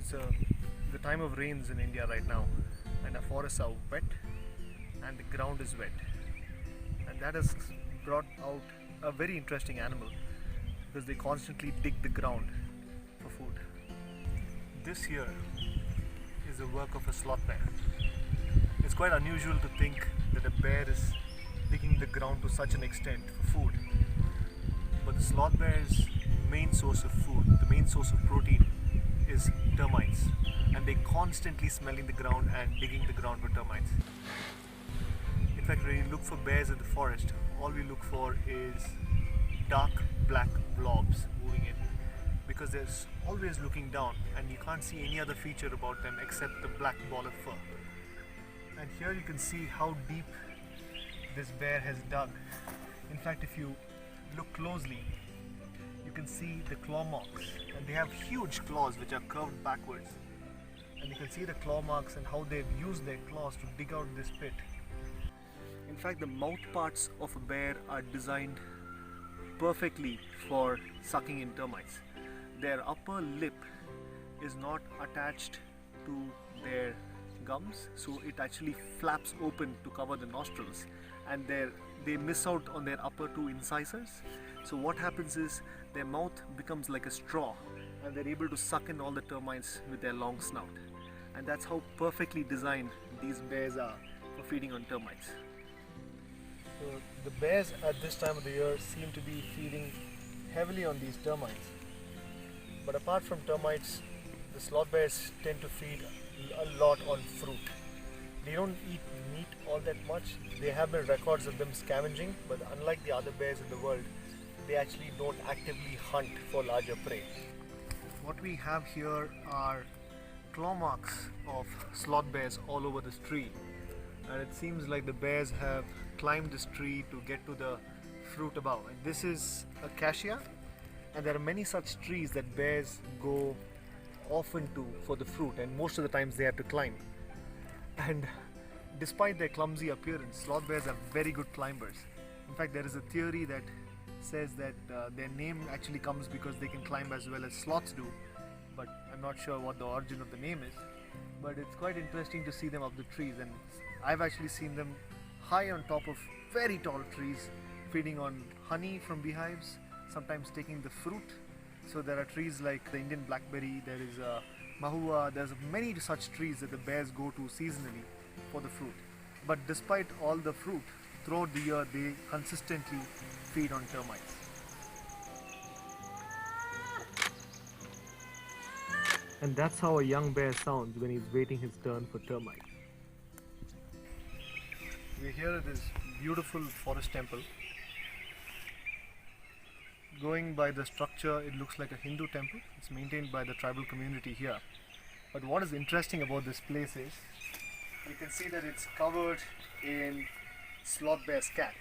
It's the time of rains in India right now, and our forests are wet and the ground is wet, and that has brought out a very interesting animal because they constantly dig the ground for food. This here is the work of a sloth bear. It's quite unusual to think that a bear is digging the ground to such an extent for food, but the sloth bear's main source of food, the main source of protein, is termites, and they constantly smelling the ground and digging the ground for termites. In fact, when we look for bears in the forest, all we look for is dark black blobs moving in, because they're always looking down and you can't see any other feature about them except the black ball of fur. And here you can see how deep this bear has dug. In fact, if you look closely, you can see the claw marks, and they have huge claws which are curved backwards, and you can see the claw marks and how they've used their claws to dig out this pit. In fact, the mouth parts of a bear are designed perfectly for sucking in termites. Their upper lip is not attached to their gums, so it actually flaps open to cover the nostrils, and they miss out on their upper two incisors. So what happens is their mouth becomes like a straw, and they're able to suck in all the termites with their long snout. And that's how perfectly designed these bears are for feeding on termites. So the bears at this time of the year seem to be feeding heavily on these termites. But apart from termites, the sloth bears tend to feed a lot on fruit. They don't eat meat all that much. There have been records of them scavenging, but unlike the other bears in the world, they actually don't actively hunt for larger prey. What we have here are claw marks of sloth bears all over this tree, and it seems like the bears have climbed this tree to get to the fruit above. And this is a cassia, and there are many such trees that bears go often to for the fruit, and most of the times they have to climb. And despite their clumsy appearance, sloth bears are very good climbers. In fact, there is a theory that says that their name actually comes because they can climb as well as sloths do, but I'm not sure what the origin of the name is. But it's quite interesting to see them up the trees, and I've actually seen them high on top of very tall trees, feeding on honey from beehives, sometimes taking the fruit. So there are trees like the Indian blackberry, there is a mahua, there's many such trees that the bears go to seasonally for the fruit. But despite all the fruit, throughout the year they consistently feed on termites. And that's how a young bear sounds when he's waiting his turn for termites. We're here at this beautiful forest temple. Going by the structure, it looks like a Hindu temple. It's maintained by the tribal community here. But what is interesting about this place is, you can see that it's covered in sloth bear scat.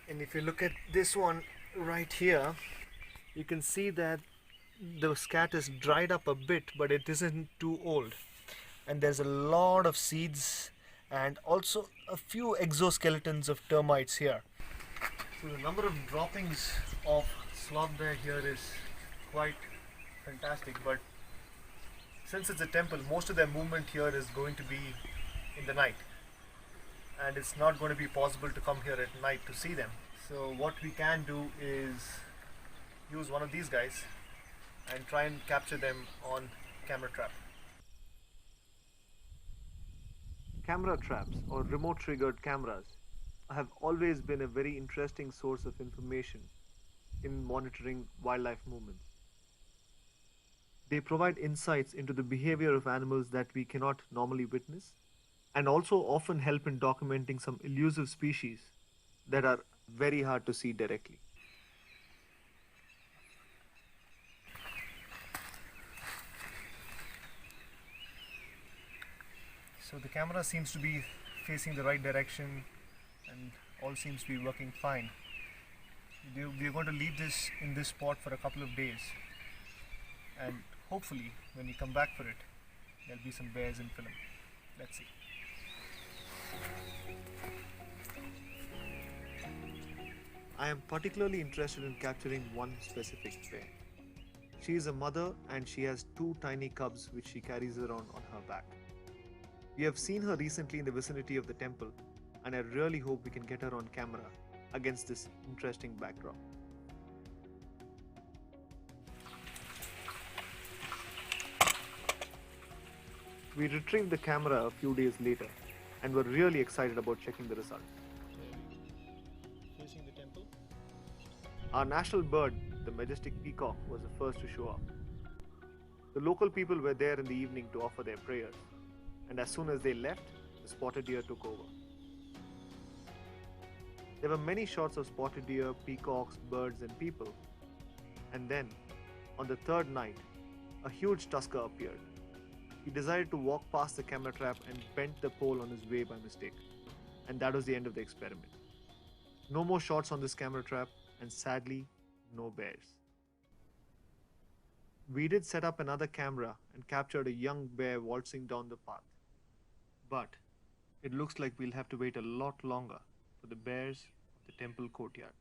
And if you look at this one right here, you can see that the scat is dried up a bit, but it isn't too old. And there's a lot of seeds and also a few exoskeletons of termites here. So the number of droppings of sloth bear here is quite fantastic, but since it's a temple, most of their movement here is going to be in the night, and it's not going to be possible to come here at night to see them. So what we can do is use one of these guys and try and capture them on camera trap. Camera traps, or remote triggered cameras, have always been a very interesting source of information in monitoring wildlife movements. They provide insights into the behavior of animals that we cannot normally witness, and also often help in documenting some elusive species that are very hard to see directly. So the camera seems to be facing the right direction and all seems to be working fine. We're going to leave this in this spot for a couple of days, and hopefully when we come back for it, there'll be some bears in film. Let's see. I am particularly interested in capturing one specific bear. She is a mother and she has two tiny cubs which she carries around on her back. We have seen her recently in the vicinity of the temple, and I really hope we can get her on camera against this interesting backdrop. We retrieved the camera a few days later and were really excited about checking the result. Facing the temple. Our national bird, the majestic peacock, was the first to show up. The local people were there in the evening to offer their prayers, and as soon as they left, the spotted deer took over. There were many shots of spotted deer, peacocks, birds, and people. And then, on the third night, a huge tusker appeared. He decided to walk past the camera trap and bent the pole on his way by mistake. And that was the end of the experiment. No more shots on this camera trap, and sadly, no bears. We did set up another camera and captured a young bear waltzing down the path. But it looks like we'll have to wait a lot longer for the bears of the temple courtyard.